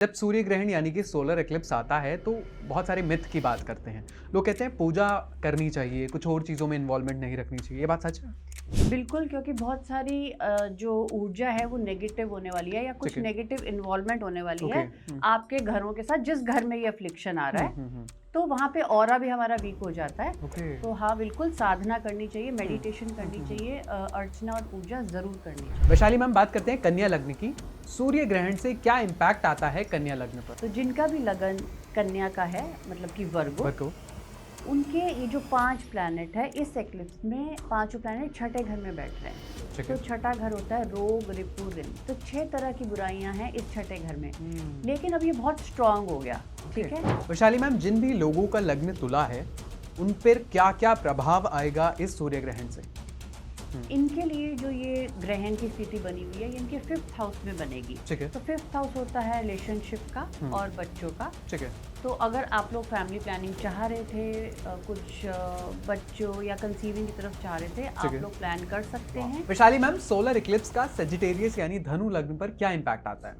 जब सूर्य ग्रहण यानी कि सोलर एक्लिप्स आता है तो बहुत सारे मिथ की बात करते हैं। लोग कहते हैं पूजा करनी चाहिए, कुछ और चीज़ों में इन्वॉल्वमेंट नहीं रखनी चाहिए। ये बात सच है? बिल्कुल, क्योंकि बहुत सारी जो ऊर्जा है वो नेगेटिव होने वाली है या ठीक कुछ है। नेगेटिव इन्वॉल्वमेंट होने वाली ओके। है आपके घरों के साथ, जिस घर में ये अफ्लिक्शन आ रहा है, हम्म। तो वहाँ पे ऑरा भी हमारा वीक हो जाता है। ओके। तो हाँ, बिल्कुल साधना करनी चाहिए, मेडिटेशन करनी चाहिए, अर्चना और पूजा ज़रूर करनी चाहिए। वैशाली मैम, बात करते हैं कन्या लग्न की। सूर्य ग्रहण से क्या इम्पैक्ट आता है कन्या लग्न पर? तो जिनका भी लगन कन्या का है, मतलब कि वर्गो, वर्गो। उनके ये जो 5 प्लैनेट है, इस एक्लिप्स में पांचों प्लैनेट छठे घर में बैठ रहे हैं। ठीक तो है। छठा घर होता है रोग, रिपु, ऋण। तो 6 तरह की बुराइयां हैं इस छठे घर में, लेकिन अब ये बहुत स्ट्रांग हो गया। ठीक है। वैशाली मैम, जिन भी लोगों का लग्न तुला है उन पर क्या क्या प्रभाव आएगा इस सूर्य ग्रहण से? इनके लिए जो ये ग्रहण की स्थिति बनी हुई है, ये इनके 5th हाउस में बनेगी। ठीक है। तो 5th हाउस होता है रिलेशनशिप का और बच्चों का। ठीक है। तो अगर आप लोग फैमिली प्लानिंग चाह रहे थे, कुछ बच्चों या कंसीविंग की तरफ चाह रहे थे, आप लोग प्लान कर सकते हैं। वैशाली मैम, सोलर इक्लिप्स का सेजिटेरियस यानी धनु लग्न पर क्या इम्पैक्ट आता है?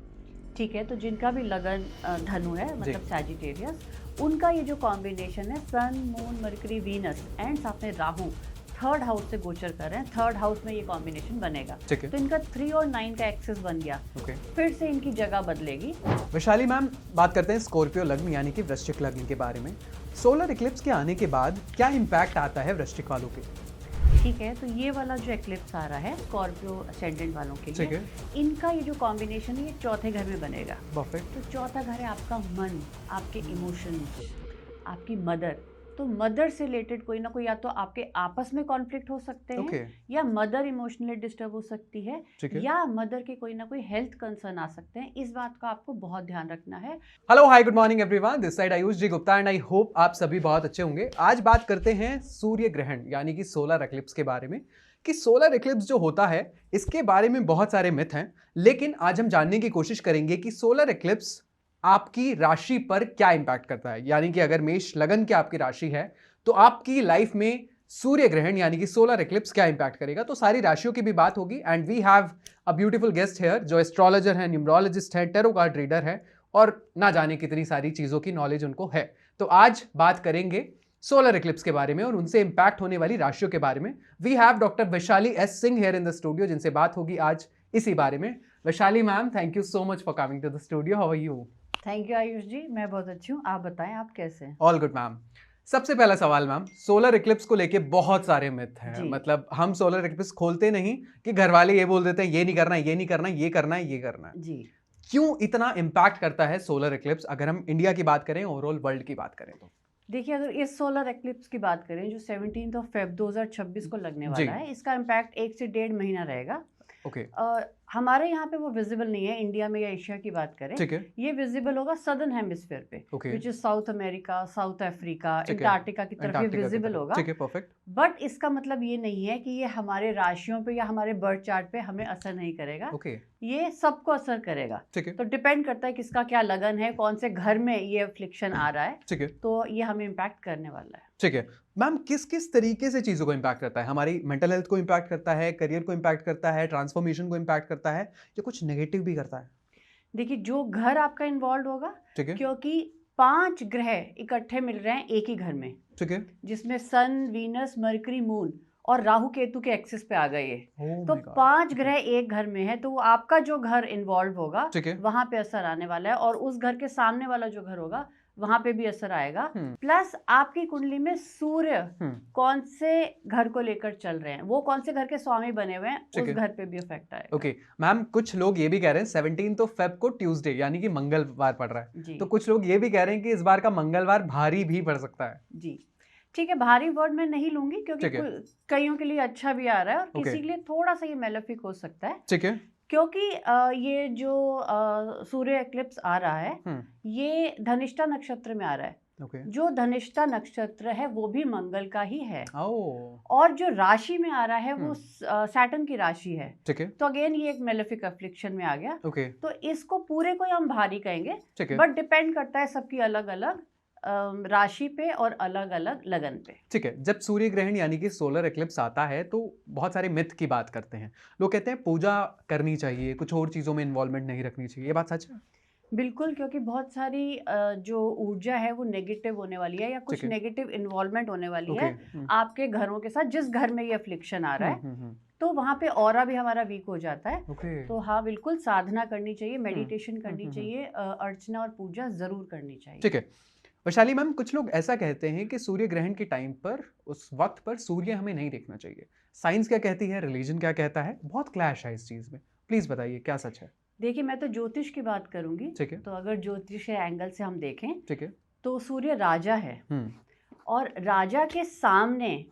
ठीक है, तो जिनका भी लगन धनु है, मतलब सैजिटेरियस, उनका ये जो कॉम्बिनेशन है सन, मून, मरकरी, वीनस एंड साथ में राहु 3rd हाउस से गोचर कर रहे हैं। 3rd हाउस में ये कॉम्बिनेशन बनेगा। तो इनका 3 और 9 का एक्सेस बन गया। फिर से इनकी जगह बदलेगी। वैशाली मैम, बात करते हैं स्कॉर्पियो लग्न यानी कि वृश्चिक लग्न के बारे में। सोलर इक्लिप्स के आने के बाद क्या इम्पैक्ट आता है वृश्चिक वालों के? ठीक है, तो ये वाला जो एक्लिप्स आ रहा है स्कॉर्पियो असेंडेंट वालों के लिए, इनका ये जो कॉम्बिनेशन है ये चौथे घर में बनेगा। परफेक्ट। तो चौथा घर है आपका मन, आपके इमोशंस, आपकी मदर। तो मदर से रिलेटेड कोई ना कोई, या तो आपके आपस में कॉन्फ्लिक्ट हो सकते हैं, या मदर इमोशनली डिस्टर्ब हो सकती है, या मदर के कोई ना कोई हेल्थ कंसर्न आ सकते हैं। इस बात का आपको बहुत ध्यान रखना है। Hello, hi, good morning everyone. This side Ayush ji Gupta and I hope आप सभी बहुत अच्छे होंगे। आज बात करते हैं सूर्य ग्रहण यानी कि सोलर एक्लिप्स के बारे में, कि सोलर एक्लिप्स जो होता है इसके बारे में बहुत सारे मिथ हैं, लेकिन आज हम जानने की कोशिश करेंगे कि सोलर एक्लिप्स आपकी राशि पर क्या इंपैक्ट करता है। यानी कि अगर मेष लगन की आपकी राशि है तो आपकी लाइफ में सूर्य ग्रहण यानी कि सोलर एक्लिप्स क्या इंपैक्ट करेगा। तो सारी राशियों की भी बात होगी and we have a beautiful guest here जो एस्ट्रोलॉजर है, न्यूमरोलॉजिस्ट है, टैरो कार्ड रीडर है और ना जाने कितनी सारी चीजों की नॉलेज उनको है। तो आज बात करेंगे सोलर एक्लिप्स के बारे में और उनसे इंपैक्ट होने वाली राशियों के बारे में। We have doctor Vaishali S Singh here in the studio, जिनसे बात होगी आज इसी बारे में। Vaishali ma'am, thank you so much for coming to the studio. How are you? Thank you Ayush ji, मैं बहुत अच्छी हूँ। आप बताएं, आप कैसे हैं? All good ma'am. सबसे पहला सवाल मैम, सोलर इक्लिप्स को लेके बहुत सारे मिथ हैं। मतलब हम सोलर इक्लिप्स खोलते नहीं कि घर वाले ये बोल देते हैं ये नहीं करना, ये नहीं करना, ये करना है, ये करना है जी। क्यों इतना इम्पैक्ट करता है सोलर इक्लिप्स, अगर हम इंडिया की बात करें, ओवरऑल वर्ल्ड की बात करें तो? देखिए, अगर इस सोलर एक्लिप्स की बात करें जो 17 फेब 2026 को लगने वाला है, इसका इम्पैक्ट 1 से 1.5 महीना रहेगा। हमारे यहाँ पे वो विजिबल नहीं है। इंडिया में या एशिया की बात करें, ये विजिबल होगा सदर्न हेमिस्फीयर पे, which is south America, south Africa, Antarctica की तरफ ये विजिबल होगा। बट इसका मतलब ये नहीं है कि ये हमारे राशियों पे या हमारे बर्थ चार्ट पे हमें असर नहीं करेगा। ये सबको असर करेगा। तो डिपेंड करता है किसका क्या लगन है, कौन से घर में ये अफ्लिक्शन आ रहा है, तो ये हमें इम्पैक्ट करने वाला है। ठीक है मैम, किस किस तरीके से चीजों को इम्पैक्ट करता है? हमारी मेंटल हेल्थ को इम्पैक्ट करता है, करियर को इम्पैक्ट करता है, ट्रांसफॉर्मेशन को इम्पैक्ट करता है, या कुछ नेगेटिव भी करता है? देखिए, जो घर आपका इन्वॉल्व होगा, क्योंकि 5 ग्रह इकट्ठे मिल रहे हैं एक ही घर में, जिसमें सन, वीनस, मरकरी, मून और राहु केतु के एक्सिस पे आ गए ये। तो 5 ग्रह एक घर में है, तो आपका जो घर इन्वॉल्व होगा वहां पे असर आने वाला है, और उस घर के सामने वाला जो घर होगा वहां पे भी असर आएगा। प्लस आपकी कुंडली में सूर्य कौन से घर को लेकर चल रहे हैं, वो कौन से घर के स्वामी बने हुए हैं, उस घर पे भी इफेक्ट आएगा। ओके मैम, कुछ लोग ये भी कह रहे हैं 17 फेब को ट्यूसडे यानी कि मंगलवार पड़ रहा है, तो कुछ लोग ये भी कह रहे हैं कि इस बार का मंगलवार भारी भी पड़ सकता है। जी ठीक है, भारी वर्ड मैं नहीं लूंगी, क्योंकि कईयों के लिए अच्छा भी आ रहा है और किसी के लिए थोड़ा सा ये मेलेफिक हो सकता है। ठीक है, क्योंकि ये जो सूर्य एक्लिप्स आ रहा है, ये धनिष्ठा नक्षत्र में आ रहा है। जो धनिष्ठा नक्षत्र है वो भी मंगल का ही है, और जो राशि में आ रहा है वो सैटर्न की राशि है। तो अगेन ये एक मेलेफिक अफ्लिक्शन में आ गया। तो इसको पूरे को हम भारी कहेंगे, बट डिपेंड करता है सबकी अलग अलग राशि पे और अलग अलग लगन पे। ठीक है, जब सूर्य ग्रहण यानी कि सोलर एक्लिप्स आता है तो बहुत सारे मिथ की बात करते हैं। लोग कहते हैं पूजा करनी चाहिए, कुछ और चीज़ों में इन्वॉल्वमेंट नहीं रखनी चाहिए। ये बात सच है? बिल्कुल, क्योंकि बहुत सारी जो ऊर्जा है वो नेगेटिव होने वाली है या कुछ नेगेटिव इन्वॉल्वमेंट होने वाली है आपके घरों के साथ, जिस घर में ये अफ्लिक्शन आ रहा है, तो वहाँ पे ऑरा भी हमारा वीक हो जाता है। तो हाँ, बिल्कुल साधना करनी चाहिए, मेडिटेशन करनी चाहिए, अर्चना और पूजा जरूर करनी चाहिए। ठीक है। वैशाली मैम, कुछ लोग ऐसा कहते हैं कि सूर्य ग्रहण के टाइम पर, उस वक्त पर सूर्य हमें नहीं देखना चाहिए। साइंस क्या कहती है, रिलीजन क्या कहता है, बहुत क्लैश है इस चीज में, प्लीज बताइए क्या सच है। देखिए, मैं तो ज्योतिष की बात करूंगी। ठीक है। तो अगर ज्योतिष के एंगल से हम देखें, ठीक है, तो सूर्य राजा है और राजा के सामने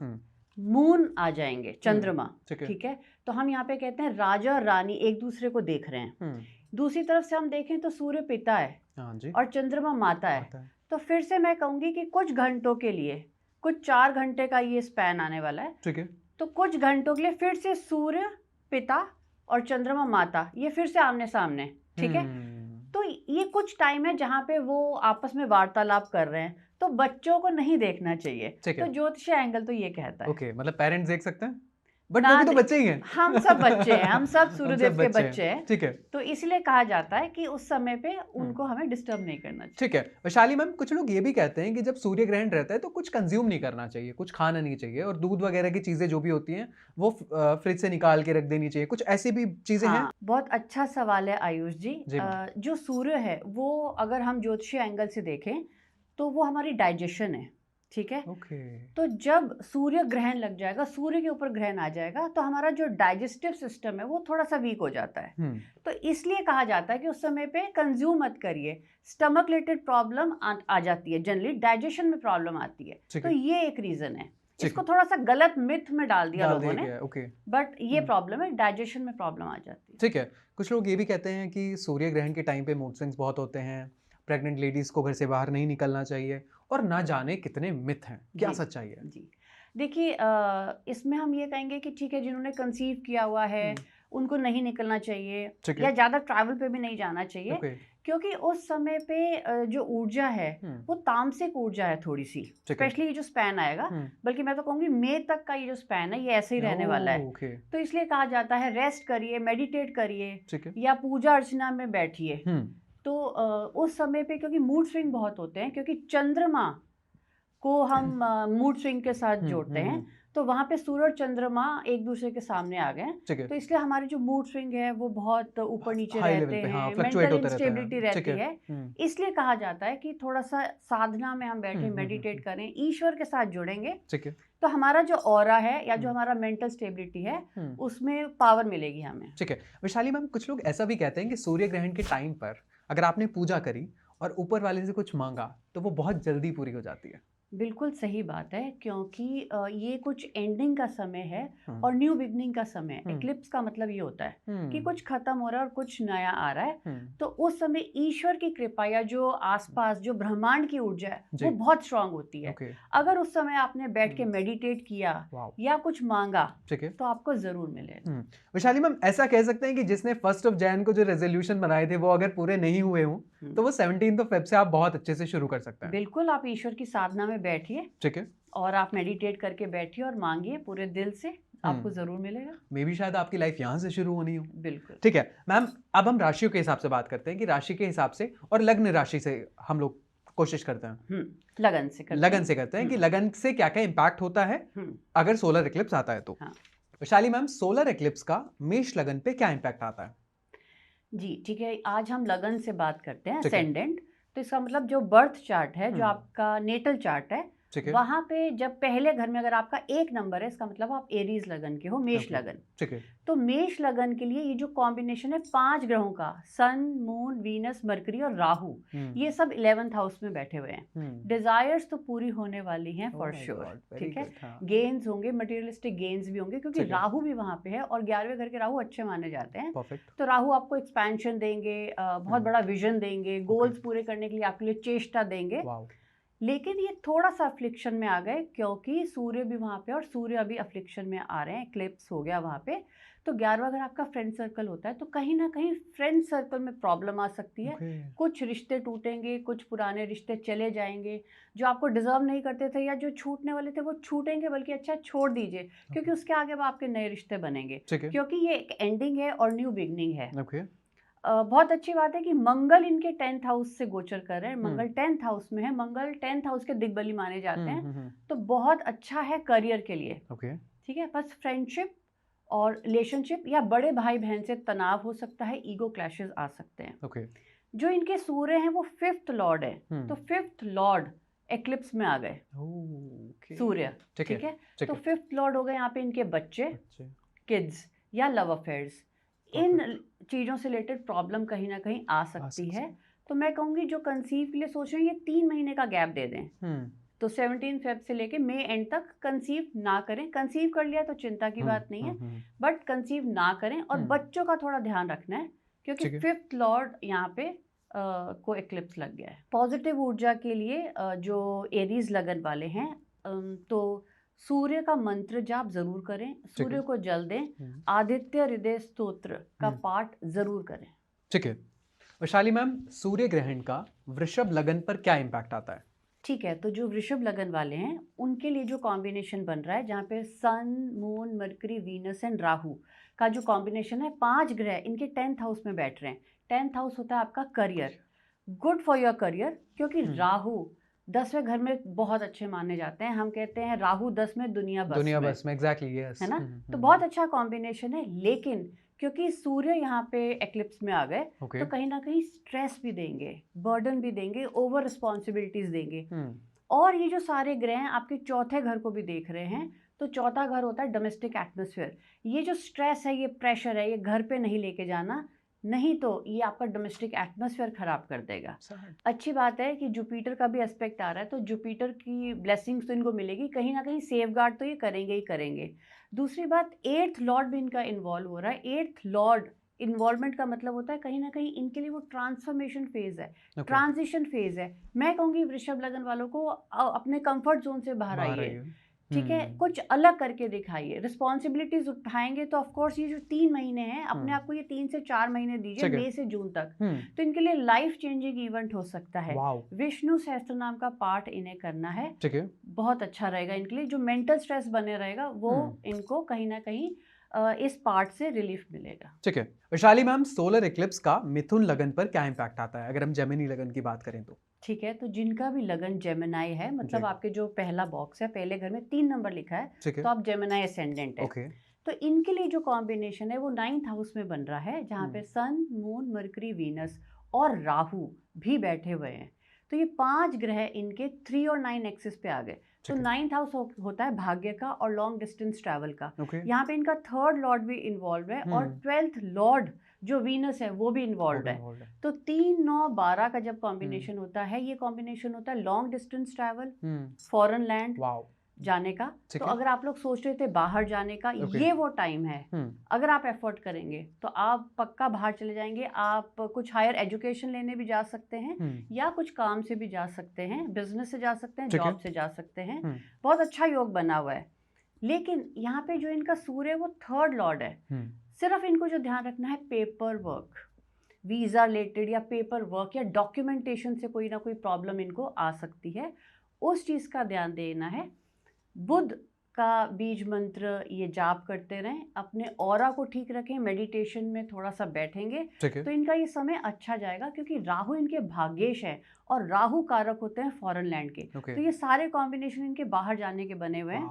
मून आ जाएंगे, चंद्रमा। ठीक है। तो हम यहाँ पे कहते हैं राजा और रानी एक दूसरे को देख रहे हैं। दूसरी तरफ से हम देखें तो सूर्य पिता है और चंद्रमा माता है। तो फिर से मैं कहूंगी कि कुछ घंटों के लिए, कुछ 4 घंटे का ये स्पैन आने वाला है। ठीक है। तो कुछ घंटों के लिए फिर से सूर्य पिता और चंद्रमा माता ये फिर से आमने सामने। ठीक है। तो ये कुछ टाइम है जहाँ पे वो आपस में वार्तालाप कर रहे हैं, तो बच्चों को नहीं देखना चाहिए। तो ज्योतिषीय एंगल तो ये कहता है। ओके, मतलब पेरेंट्स देख सकते हैं, बट वो भी तो बच्चे ही हैं। हम सब बच्चे हैं, हम सब सूर्यदेव के बच्चे हैं। ठीक है। तो इसलिए कहा जाता है कि उस समय पे उनको हमें डिस्टर्ब नहीं करना चाहिए। ठीक है। वैशाली मैम, कुछ लोग ये भी कहते हैं कि जब सूर्य ग्रहण रहता है तो कुछ कंज्यूम नहीं करना चाहिए, कुछ खाना नहीं चाहिए, और दूध वगैरह की चीजें जो भी होती हैं वो फ्रिज से निकाल के रख देनी चाहिए, कुछ ऐसी भी चीजें हैं। बहुत अच्छा सवाल है आयुष जी। जो सूर्य है वो अगर हम ज्योतिषीय एंगल से देखें तो वो हमारी डाइजेशन है। ठीक है। तो जब सूर्य ग्रहण लग जाएगा, सूर्य के ऊपर ग्रहण आ जाएगा, तो हमारा जो डाइजेस्टिव सिस्टम है वो थोड़ा सा वीक हो जाता है। तो इसलिए कहा जाता है कि उस समय पे कंज्यूम मत करिए। स्टमक रिलेटेड प्रॉब्लम आ जाती है, जनरली डाइजेशन में प्रॉब्लम आती है। तो ये एक रीजन है। इसको थोड़ा सा गलत मिथ में डाल दिया लोगों ने, बट ये प्रॉब्लम है, डाइजेशन में प्रॉब्लम आ जाती है। ठीक है। कुछ लोग ये भी कहते हैं कि सूर्य ग्रहण के टाइम पे मूड स्विंग्स बहुत होते हैं, प्रेग्नेंट लेडीज को घर से बाहर नहीं निकलना चाहिए, और ना जाने कितने मिथ हैं, क्या सच्चाई है? जी, देखिए, इसमें हम ये कहेंगे कि ठीक है, जिन्होंने कंसीव किया हुआ है उनको नहीं निकलना चाहिए या ज़्यादा ट्रैवल पे भी नहीं जाना चाहिए, क्योंकि उस समय पे जो ऊर्जा है वो तामसिक ऊर्जा है थोड़ी सी, स्पेशली ये जो स्पैन आएगा, बल्कि मैं तो कहूँगी मई तक का ये जो स्पैन है ये ऐसे ही रहने वाला है। तो इसलिए कहा जाता है रेस्ट करिए, मेडिटेट करिए या पूजा अर्चना में बैठिए। तो उस समय पे क्योंकि मूड स्विंग बहुत होते हैं, क्योंकि चंद्रमा को हम मूड स्विंग के साथ जोड़ते हैं, तो वहाँ पे सूर्य और चंद्रमा एक दूसरे के सामने आ गए। तो इसलिए हमारे जो मूड स्विंग है वो बहुत ऊपर नीचे रहते हैं, मेंटल इंस्टेबिलिटी रहती है। इसलिए कहा जाता है कि थोड़ा सा साधना में हम बैठे, मेडिटेट करें, ईश्वर के साथ जुड़ेंगे, तो हमारा जो ऑरा है या जो हमारा मेंटल स्टेबिलिटी है उसमें पावर मिलेगी हमें। ठीक है। वैशाली मैम, कुछ लोग ऐसा भी कहते हैं कि सूर्य ग्रहण के टाइम पर अगर आपने पूजा करी और ऊपर वाले से कुछ मांगा तो वो बहुत जल्दी पूरी हो जाती है। बिल्कुल सही बात है, क्योंकि ये कुछ एंडिंग का समय है और न्यू बिगनिंग का समय है। एक्लिप्स का मतलब ये होता है कि कुछ खत्म हो रहा है और कुछ नया आ रहा है। तो उस समय ईश्वर की कृपा या जो आसपास जो ब्रह्मांड की ऊर्जा है वो बहुत स्ट्रांग होती है। अगर उस समय आपने बैठ के मेडिटेट किया या कुछ मांगा तो आपको जरूर मिलेगा। वैशाली मैम, ऐसा कह सकते हैं कि जिसने 1 जनवरी को जो रेजोल्यूशन बनाए थे वो अगर पूरे नहीं हुए हों तो वो 17 फेब से आप बहुत अच्छे से शुरू कर सकते हैं। बिल्कुल, आप ईश्वर की साधना में बैठिए, ठीक है, और आप मेडिटेट करके बैठिए और मांगिए पूरे दिल से, आपको जरूर मिलेगा। मे भी शायद आपकी लाइफ यहाँ से शुरू होनी हो। बिल्कुल। ठीक है मैम, अब हम राशियों के हिसाब से बात करते हैं कि राशि के हिसाब से और लग्न राशि से हम लोग कोशिश करते हैं, लगन से करते हैं कि लगन से क्या क्या इम्पैक्ट होता है अगर सोलर एक्लिप्स आता है तो। वैशाली मैम, सोलर एक्लिप्स का मेष लगन पे क्या इम्पैक्ट आता है? जी ठीक है, आज हम लगन से बात करते हैं, असेंडेंट। तो इसका मतलब जो बर्थ चार्ट है, जो आपका नेटल चार्ट है, वहां पे जब पहले घर में अगर आपका 1 नंबर है, इसका मतलब आप एरीज लगन के हो, मेष लगन। तो मेष लगन के लिए ये जो कॉम्बिनेशन है 5 ग्रहों का, सन, मून, वीनस, मरकरी और राहु, ये सब 11th हाउस में बैठे हुए हैं। डिजायर्स तो पूरी होने वाली हैं फॉर श्योर। ठीक है, गेन्स होंगे, मटेरियलिस्टिक गेन्स भी होंगे, क्योंकि राहु भी वहां पे है और 11वें घर के राहु अच्छे माने जाते हैं। तो राहु आपको एक्सपेंशन देंगे, बहुत बड़ा विजन देंगे, गोल्स पूरे करने के लिए आपके लिए चेष्टा देंगे। लेकिन ये थोड़ा सा अफ्लिक्शन में आ गए, क्योंकि सूर्य भी वहाँ पे और सूर्य अभी अफ्लिक्शन में आ रहे हैं, एक्लिप्स हो गया वहाँ पे। तो 11वां अगर आपका फ्रेंड सर्कल होता है तो कहीं ना कहीं फ्रेंड सर्कल में प्रॉब्लम आ सकती है। कुछ रिश्ते टूटेंगे, कुछ पुराने रिश्ते चले जाएंगे, जो आपको डिजर्व नहीं करते थे या जो छूटने वाले थे वो छूटेंगे, बल्कि अच्छा छोड़ दीजिए, क्योंकि उसके आगे वो आपके नए रिश्ते बनेंगे, क्योंकि ये एक एंडिंग है और न्यू बिगनिंग है। बहुत अच्छी बात है कि मंगल इनके 10th हाउस से गोचर कर रहे हैं, मंगल 10th हाउस में है, मंगल 10th हाउस के दिग्बली माने जाते हैं, तो बहुत अच्छा है करियर के लिए। ठीक है, बस फ्रेंडशिप और रिलेशनशिप या बड़े भाई बहन से तनाव हो सकता है, ईगो क्लैशेस आ सकते हैं। जो इनके सूर्य हैं वो 5th लॉर्ड है, तो 5th लॉर्ड एक्लिप्स में आ गए सूर्य। ठीक है, तो 5th लॉर्ड हो गए यहाँ पे इनके बच्चे, किड्स या लव अफेयर्स, इन चीज़ों से रिलेटेड प्रॉब्लम कहीं ना कहीं आ सकती है। तो मैं कहूँगी जो कंसीव के लिए सोच रहे हैं ये 3 महीने का गैप दे दें, तो 17 फेब से लेके मई एंड तक कंसीव ना करें। कंसीव कर लिया तो चिंता की बात नहीं है, बट कंसीव ना करें। और बच्चों का थोड़ा ध्यान रखना है क्योंकि 5th लॉर्ड यहाँ पे को एक्लिप्स लग गया है। पॉजिटिव ऊर्जा के लिए जो एरीज लगन वाले हैं तो सूर्य का मंत्र जाप जरूर करें, सूर्य को जल दें, आदित्य हृदय स्तोत्र का पाठ जरूर करें। ठीक है। वैशाली मैम, सूर्य ग्रहण का वृषभ लगन पर क्या इम्पैक्ट आता है? ठीक है, तो जो वृषभ लगन वाले हैं उनके लिए जो कॉम्बिनेशन बन रहा है, जहाँ पे sun, moon, Mercury, Venus and Rahu का जो कॉम्बिनेशन है, 5 ग्रह इनके 10th हाउस में बैठ रहे हैं। 10th हाउस होता है आपका career, good for your career, क्योंकि राहु 10वें घर में बहुत अच्छे माने जाते हैं। हम कहते हैं राहु 10 में दुनिया बस में। एग्जैक्टली, यस, है ना, तो बहुत अच्छा कॉम्बिनेशन है। लेकिन क्योंकि सूर्य यहाँ पे एक्लिप्स में आ गए, तो कहीं ना कहीं स्ट्रेस भी देंगे, बर्डन भी देंगे, ओवर रिस्पॉन्सिबिलिटीज देंगे। और ये जो सारे ग्रह हैं आपके 4थे घर को भी देख रहे हैं, तो 4था घर होता है डोमेस्टिक एटमॉस्फेयर। ये जो स्ट्रेस है, ये प्रेशर है, ये घर पे नहीं लेके जाना, नहीं तो ये आपका डोमेस्टिक एटमॉस्फेयर खराब कर देगा। अच्छी बात है कि जुपिटर का भी एस्पेक्ट आ रहा है, तो जुपिटर की ब्लेसिंग्स तो इनको मिलेगी, कहीं ना कहीं सेफगार्ड तो ये करेंगे ही करेंगे। दूसरी बात, 8th लॉर्ड भी इनका इन्वॉल्व हो रहा है। 8th लॉर्ड इन्वॉल्वमेंट का मतलब होता है कहीं ना कहीं इनके लिए वो ट्रांसफॉर्मेशन फेज है, ट्रांजिशन फेज है। मैं कहूँगी वृषभ लगन वालों को अपने कंफर्ट जोन से बाहर आइए, ठीक है, कुछ अलग करके दिखाइए, रिस्पॉन्सिबिलिटीज उठाएंगे तो ऑफ कोर्स ये जो 3 महीने हैं, अपने आप को ये 3 से 4 महीने दीजिए, मई से जून तक, तो इनके लिए लाइफ चेंजिंग इवेंट हो सकता है। विष्णु सहस्त्र नाम का पाठ इन्हें करना है, बहुत अच्छा रहेगा इनके लिए। जो मेंटल स्ट्रेस बने रहेगा वो इनको कहीं ना कहीं इस पार्ट से रिलीफ मिलेगा। ठीक है। वैशाली मैम, सोलर इक्लिप्स का मिथुन लगन पर क्या इम्पैक्ट आता है अगर हम जेमिनी लगन की बात करें तो? ठीक है, तो जिनका भी लगन जेमिनाई है, मतलब आपके जो पहला बॉक्स है, पहले घर में 3 नंबर लिखा है, तो आप जेमिनाई असेंडेंट है। तो इनके लिए जो कॉम्बिनेशन है वो 9th हाउस में बन रहा है, जहाँ पे सन, मून, मरकरी, वीनस और राहु भी बैठे हुए हैं। तो ये 5 ग्रह इनके 3 और 9 एक्सिस पे आ गए। तो 9th हाउस होता है भाग्य का और लॉन्ग डिस्टेंस ट्रैवल का। यहाँ पे इनका 3rd लॉर्ड भी इन्वॉल्व है और 12th लॉर्ड जो वीनस है वो भी इन्वॉल्व है। तो 3, 9, 12 का जब कॉम्बिनेशन होता है, ये कॉम्बिनेशन होता है long distance travel, foreign land जाने का। तो अगर आप लोग सोच रहे थे बाहर जाने का, ये वो टाइम है। अगर आप एफर्ट करेंगे तो आप पक्का बाहर चले जाएंगे। आप कुछ हायर एजुकेशन लेने भी जा सकते हैं, या कुछ काम से भी जा सकते हैं, बिजनेस से जा सकते हैं, जॉब से जा सकते हैं। बहुत अच्छा योग बना हुआ है। लेकिन यहाँ पे जो इनका सूर्य है वो 3rd लॉर्ड है। सिर्फ इनको जो ध्यान रखना है, पेपर वर्क, वीजा रिलेटेड या पेपर वर्क या डॉक्यूमेंटेशन से कोई ना कोई प्रॉब्लम इनको आ सकती है, उस चीज़ का ध्यान देना है। बुध का बीज मंत्र ये जाप करते रहें, अपने ऑरा को ठीक रखें, मेडिटेशन में थोड़ा सा बैठेंगे तो इनका ये समय अच्छा जाएगा, क्योंकि राहु इनके भाग्येश है और राहु कारक होते हैं फॉरेन लैंड के। तो ये सारे कॉम्बिनेशन इनके बाहर जाने के बने हुए हैं,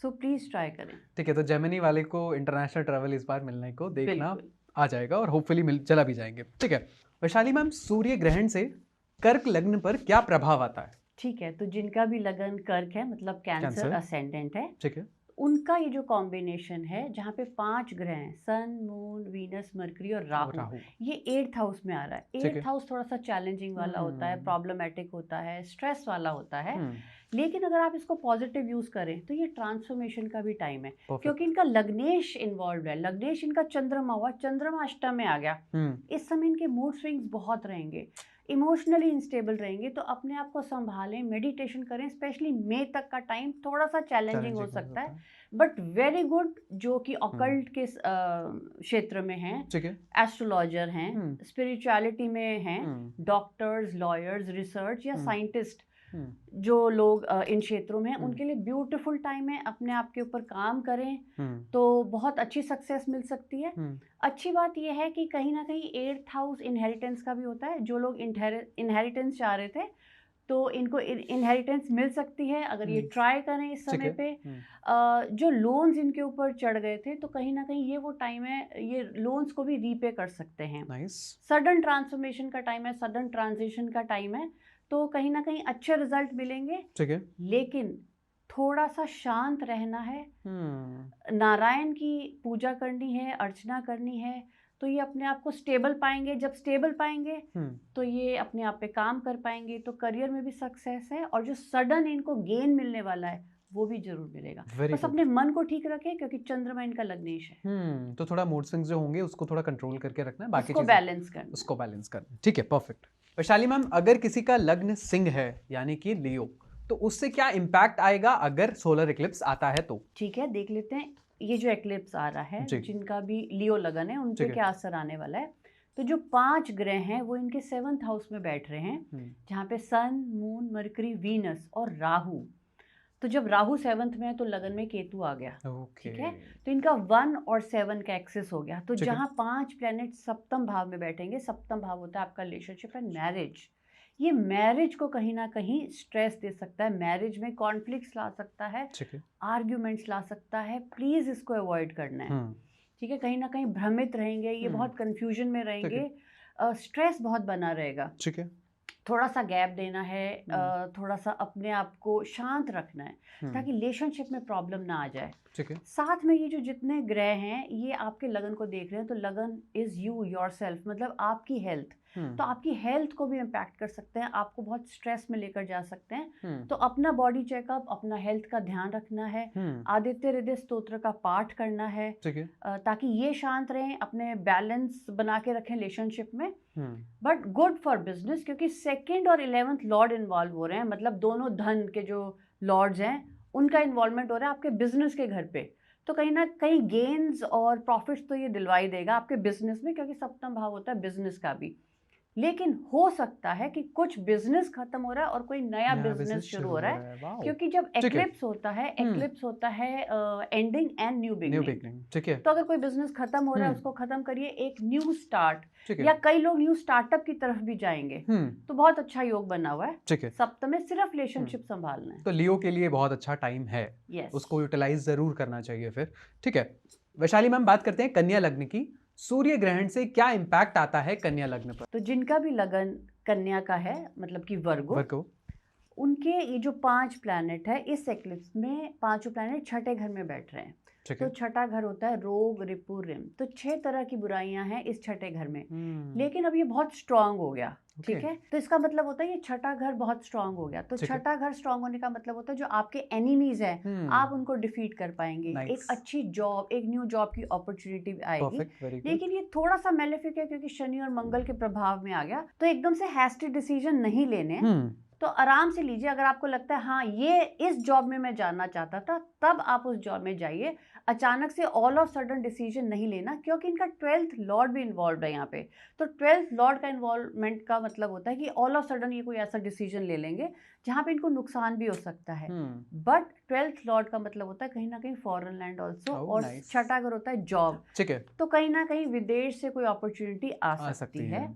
सो प्लीज ट्राई करें। ठीक है, तो जेमिनी वाले को इंटरनेशनल ट्रैवल इस बार मिलने को देखना आ जाएगा और होपफुली चला भी जाएंगे। ठीक है। वैशाली मैम, सूर्य ग्रहण से कर्क लग्न पर क्या प्रभाव आता है? ठीक है, तो जिनका भी लगन कर्क है, मतलब कैंसर असेंडेंट है, ठीक है, उनका ये जो कॉम्बिनेशन है, जहाँ पे 5 ग्रह हैं, सन, मून, वीनस, मरकरी और राहु, ये 8th हाउस में आ रहा है। 8th हाउस थोड़ा सा चैलेंजिंग वाला होता है, प्रॉब्लमेटिक होता है, स्ट्रेस वाला होता है। लेकिन अगर आप इसको पॉजिटिव यूज करें तो ये ट्रांसफॉर्मेशन का भी टाइम है, क्योंकि इनका लग्नेश इन्वॉल्व है। लग्नेश इनका चंद्रमा हुआ, चंद्रमा अष्टम में आ गया। इस समय इनके मूड स्विंग्स बहुत रहेंगे, इमोशनली इंस्टेबल रहेंगे, तो अपने आप को संभालें, मेडिटेशन करें। स्पेशली मई तक का टाइम थोड़ा सा चैलेंजिंग हो सकता है, बट वेरी गुड। जो कि ऑकल्ट के क्षेत्र में हैं, एस्ट्रोलॉजर हैं, स्पिरिचुअलिटी में हैं, डॉक्टर्स, लॉयर्स, रिसर्च या साइंटिस्ट, जो लोग इन क्षेत्रों में हैं उनके लिए ब्यूटीफुल टाइम है, अपने आप के ऊपर काम करें तो बहुत अच्छी सक्सेस मिल सकती है। अच्छी बात यह है कि कहीं ना कहीं 8th हाउस इनहेरिटेंस का भी होता है। जो लोग इनहेरिटेंस चाह रहे थे तो इनको इनहेरिटेंस मिल सकती है अगर ये ट्राई करें इस समय पे। जो लोन्स इनके ऊपर चढ़ गए थे तो कहीं ना कहीं ये वो टाइम है, ये लोन्स को भी रीपे कर सकते हैं। सडन ट्रांसफॉर्मेशन का टाइम है, सडन ट्रांजिशन का टाइम है, तो कहीं ना कहीं अच्छे रिजल्ट मिलेंगे। लेकिन थोड़ा सा शांत रहना है, नारायण की पूजा करनी है, अर्चना करनी है, तो ये अपने आप को स्टेबल पाएंगे। जब स्टेबल पाएंगे तो ये अपने आप पे काम कर पाएंगे, तो करियर में भी सक्सेस है और जो सडन इनको गेन मिलने वाला है वो भी जरूर मिलेगा। बस अपने मन को ठीक रखें क्योंकि चंद्रमा इनका लग्नेश है। तो थोड़ा मूड स्विंग्स जो होंगे उसको थोड़ा कंट्रोल करके रखना है, बाकी उसको बैलेंस करना। ठीक है, परफेक्ट। वैशाली मैम, अगर किसी का लग्न सिंह है यानी कि लियो, तो उससे क्या इम्पैक्ट आएगा अगर सोलर इक्लिप्स आता है तो? ठीक है, देख लेते हैं ये जो एक्लिप्स आ रहा है, जिनका भी लियो लगन है उन पे क्या असर आने वाला है। तो जो 5 ग्रह हैं वो इनके 7th हाउस में बैठ रहे हैं, जहाँ पे सन, मून, मरकरी, वीनस और राहु। तो जब राहु 7th में है तो लगन में केतु आ गया। ठीक है, तो इनका 1 और 7 का एक्सेस हो गया। तो जहाँ 5 प्लैनेट सप्तम भाव में बैठेंगे, सप्तम भाव होता है आपका रिलेशनशिप एंड मैरिज, ये मैरिज को कहीं ना कहीं स्ट्रेस दे सकता है, मैरिज में कॉन्फ्लिक्ट्स ला सकता है, आर्ग्यूमेंट्स ला सकता है। प्लीज इसको अवॉइड करना है। ठीक है, कहीं ना कहीं भ्रमित रहेंगे, ये बहुत कंफ्यूजन में रहेंगे, स्ट्रेस बहुत बना रहेगा। ठीक है, थोड़ा सा गैप देना है, थोड़ा सा अपने आप को शांत रखना है ताकि रिलेशनशिप में प्रॉब्लम ना आ जाए। ठीक है, साथ में ये जो जितने ग्रह हैं ये आपके लगन को देख रहे हैं, तो लगन इज यू योरसेल्फ, मतलब आपकी हेल्थ। तो आपकी हेल्थ को भी इम्पैक्ट कर सकते हैं, आपको बहुत स्ट्रेस में लेकर जा सकते हैं। तो अपना बॉडी चेकअप, अपना हेल्थ का ध्यान रखना है, आदित्य हृदय स्तोत्र का पाठ करना है, ताकि ये शांत रहें, अपने बैलेंस बना के रखें रिलेशनशिप में। बट गुड फॉर बिजनेस, क्योंकि 2nd और 11th लॉर्ड इन्वॉल्व हो रहे हैं, मतलब दोनों धन के जो लॉर्ड्स हैं उनका इन्वॉल्वमेंट हो रहा है आपके बिजनेस के घर पे। तो कहीं ना कहीं गेन्स और प्रॉफिट्स तो ये दिलवाई देगा आपके बिजनेस में, क्योंकि सप्तम भाव होता है बिजनेस का भी। लेकिन हो सकता है कि कुछ बिजनेस खत्म हो रहा है और कोई नया बिजनेस शुरू हो रहा है, क्योंकि जब एक्लिप्स होता है एंडिंग एंड न्यू बिगिनिंग। ठीक है, तो अगर कोई बिजनेस खत्म हो रहा है उसको खत्म करिए, एक न्यू स्टार्ट, या कई लोग न्यू स्टार्टअप की तरफ भी जाएंगे। तो बहुत अच्छा योग बना हुआ है। ठीक है, सप्तम में सिर्फ रिलेशनशिप संभालना है, तो लियो के लिए बहुत अच्छा टाइम है। उसको यूटिलाइज जरूर करना चाहिए फिर। ठीक है, वैशाली मैम, बात करते हैं कन्या लग्न की। सूर्य ग्रहण से क्या इम्पैक्ट आता है कन्या लग्न पर? तो जिनका भी लगन कन्या का है, मतलब कि वर्गो, उनके ये जो 5 प्लैनेट है इस एक्लिप्स में 5 प्लैनेट छठे घर में बैठ रहे हैं। तो छठा घर होता है रोग, रिपु, रिम। तो 6 तरह की बुराइयां हैं इस छठे घर में। लेकिन अब ये बहुत स्ट्रांग हो गया। ठीक है, तो इसका मतलब होता है ये छठा घर बहुत स्ट्रांग हो गया। तो छठा घर स्ट्रांग होने का मतलब होता है जो आपके एनिमीज हैं आप उनको डिफीट कर पाएंगे। एक अच्छी जॉब, एक न्यू जॉब की अपॉर्चुनिटी आएगी। लेकिन ये थोड़ा सा मेलेफिक है क्योंकि शनि और मंगल के प्रभाव में आ गया, तो एकदम से हैस्टी डिसीजन नहीं लेने, तो आराम से लीजिए। अगर आपको लगता है हाँ ये इस जॉब में मैं जाना चाहता था, तब आप उस जॉब में जाइए। अचानक से ऑल ऑफ सडन डिसीजन नहीं लेना, क्योंकि इनका 12th लॉर्ड भी इन्वॉल्व है यहाँ पे। तो 12th लॉर्ड का इन्वॉल्वमेंट का मतलब होता है कि ऑल ऑफ सडन ये कोई ऐसा डिसीजन ले लेंगे जहाँ पे इनको नुकसान भी हो सकता है। बट 12th लॉर्ड का मतलब होता है कहीं ना कहीं फॉरेन लैंड ऑल्सो, और छठा घर होता है जॉब। ठीक है, तो कहीं ना कहीं विदेश से कोई अपॉर्चुनिटी आ सकती है।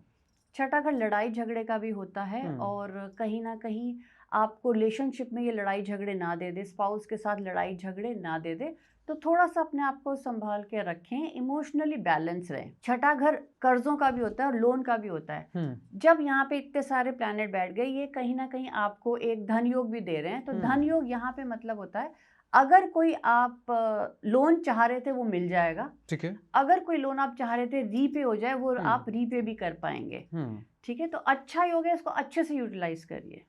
छठा घर लड़ाई झगड़े का भी होता है, और कहीं ना कहीं आपको रिलेशनशिप में ये लड़ाई झगड़े ना दे दे, स्पाउस के साथ लड़ाई झगड़े ना दे दे। तो थोड़ा सा अपने आप को संभाल के रखें, इमोशनली बैलेंस रहें। छठा घर कर्जों का भी होता है और लोन का भी होता है। जब यहाँ पे इतने सारे प्लैनेट बैठ गए, ये कहीं ना कहीं आपको एक धन योग भी दे रहे हैं। तो धन योग यहाँ पे मतलब होता है अगर कोई आप लोन चाह रहे थे वो मिल जाएगा। ठीक है, अगर कोई लोन आप चाह रहे थे रीपे हो जाए, वो आप रीपे भी कर पाएंगे। ठीक है, तो अच्छा योग है, इसको अच्छे से यूटिलाइज करिए।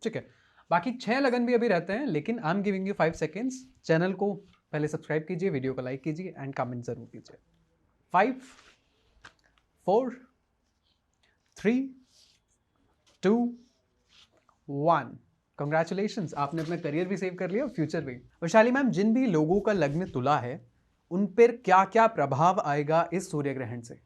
ठीक है, बाकी 6 लगन भी अभी रहते हैं, लेकिन I am giving you 5 seconds. Channel को पहले सब्सक्राइब कीजिए, वीडियो को लाइक कीजिए एंड कमेंट जरूर कीजिए। 5 4 3 2 1। कंग्रेचुलेशंस, आपने अपना करियर भी सेव कर लिया और फ्यूचर भी। वैशाली मैम, जिन भी लोगों का लग्न तुला है उन पर क्या क्या प्रभाव आएगा इस सूर्य ग्रहण से?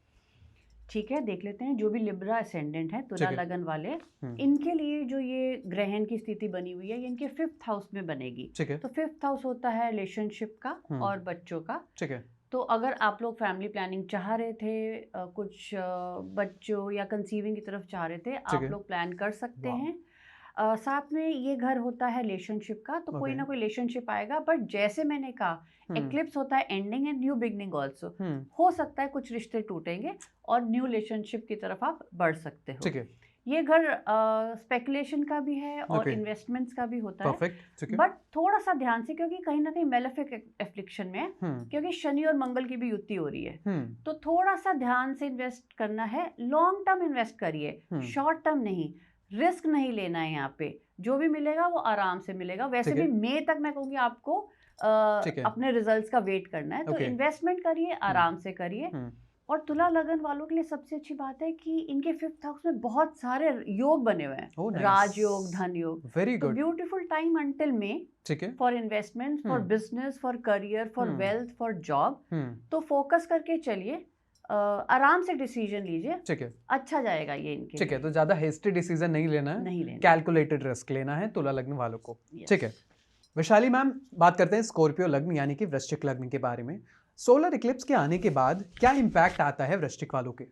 ठीक है, देख लेते हैं। जो भी लिब्रा असेंडेंट है, तुला लगन वाले, इनके लिए जो ये ग्रहण की स्थिति बनी हुई है, ये इनके 5th हाउस में बनेगी। तो 5th हाउस होता है रिलेशनशिप का और बच्चों का। ठीक है। तो अगर आप लोग फैमिली प्लानिंग चाह रहे थे, कुछ बच्चों या कंसीविंग की तरफ चाह रहे थे, आप लोग प्लान कर सकते हैं। साथ में ये घर होता है रिलेशनशिप का, तो कोई ना कोई रिलेशनशिप आएगा। बट जैसे मैंने कहा, एक्लिप्स होता है ending and new beginning also. हो सकता है कुछ रिश्ते टूटेंगे और न्यू रिलेशनशिप की तरफ आप बढ़ सकते हो। ठीक है। ये घर स्पेकुलेशन का भी है और इन्वेस्टमेंट्स का भी होता है, बट थोड़ा सा ध्यान से, क्योंकि कहीं ना कहीं मेलेफिक एफ्लिक्शन में है, क्योंकि शनि और मंगल की भी युति हो रही है। तो थोड़ा सा ध्यान से इन्वेस्ट करना है। लॉन्ग टर्म इन्वेस्ट करिए, शॉर्ट टर्म नहीं। रिस्क नहीं लेना है यहाँ पे। जो भी मिलेगा वो आराम से मिलेगा। वैसे भी मई तक मैं कहूँगी आपको अपने रिजल्ट्स का वेट करना है। तो इन्वेस्टमेंट करिए, आराम से करिए। और तुला लगन वालों के लिए सबसे अच्छी बात है कि इनके 5th हाउस में बहुत सारे योग बने हुए हैं। राजयोग, धन योग। Very good. Beautiful time until may for investment, for business, for career, for wealth, for job. तो फोकस करके चलिए, आराम से डिसीजन लीजिए। ठीक है, अच्छा जाएगा ये इनके। ठीक है, तो ज्यादा हेस्टी डिसीजन नहीं लेना है, नहीं लेना, कैलकुलेटेड रिस्क लेना है तुला लग्न वालों को। ठीक है। वैशाली मैम, बात करते हैं स्कॉर्पियो लग्न यानी कि वृश्चिक लग्न के बारे में। सोलर इक्लिप्स के आने के बाद क्या इम्पैक्ट आता है वृश्चिक वालों के?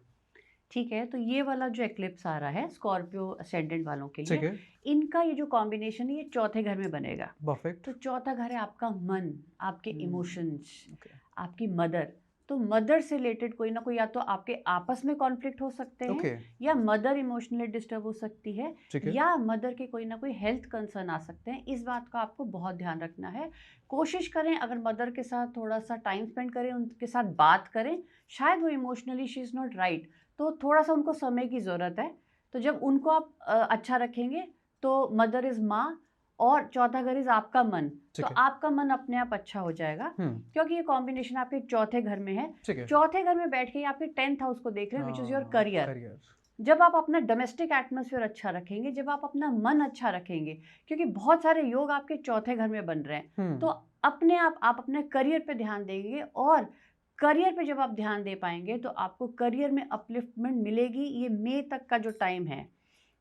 ठीक है, तो ये वाला जो इक्लिप्स आ रहा है स्कॉर्पियो असेंडेंट वालों के लिए, इनका ये जो कॉम्बिनेशन है, ये चौथे घर में बनेगा। परफेक्ट। तो चौथा घर है आपका मन, आपके इमोशंस, आपकी मदर। तो मदर से रिलेटेड कोई ना कोई, या तो आपके आपस में कॉन्फ्लिक्ट हो सकते हैं, या मदर इमोशनली डिस्टर्ब हो सकती है, या मदर के कोई ना कोई हेल्थ कंसर्न आ सकते हैं। इस बात का आपको बहुत ध्यान रखना है। कोशिश करें अगर मदर के साथ थोड़ा सा टाइम स्पेंड करें, उनके साथ बात करें। शायद वो emotionally she is not right, तो थोड़ा सा उनको समय की ज़रूरत है। तो जब उनको आप अच्छा रखेंगे तो मदर इज़ माँ, और चौथा घर इज आपका मन, तो आपका मन अपने आप अच्छा हो जाएगा, क्योंकि ये कॉम्बिनेशन आपके चौथे घर में है। चौथे घर में बैठ के आपके 10th हाउस को देख रहे हैं, विच इज योर करियर। जब आप अपना डोमेस्टिक एटमॉस्फेयर अच्छा रखेंगे, जब आप अपना मन अच्छा रखेंगे, क्योंकि बहुत सारे योग आपके चौथे घर में बन रहे हैं, तो अपने आप अपने करियर पे ध्यान देंगे, और करियर पे जब आप ध्यान दे पाएंगे तो आपको करियर में अपलिफ्टमेंट मिलेगी। ये मई तक का जो टाइम है,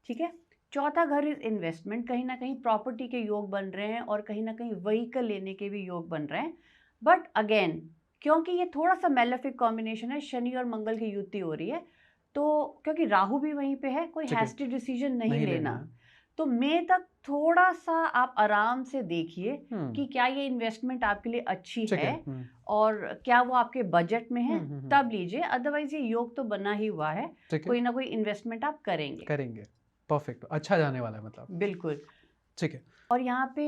ठीक है। चौथा घर इज इन्वेस्टमेंट, कहीं ना कहीं प्रॉपर्टी के योग बन रहे हैं, और कहीं ना कहीं व्हीकल लेने के भी योग बन रहे हैं। बट अगेन, क्योंकि ये थोड़ा सा मेलेफिक कॉम्बिनेशन है, शनि और मंगल की युति हो रही है, तो क्योंकि राहु भी वहीं पे है, कोई हैस्टी डिसीजन नहीं लेना। तो मई तक थोड़ा सा आप आराम से देखिए कि क्या ये इन्वेस्टमेंट आपके लिए अच्छी है, और क्या वो आपके बजट में है, तब लीजिए। अदरवाइज ये योग तो बना ही हुआ है, कोई ना कोई इन्वेस्टमेंट आप करेंगे। परफेक्ट, अच्छा जाने वाला है मतलब। बिल्कुल। ठीक है। और यहाँ पे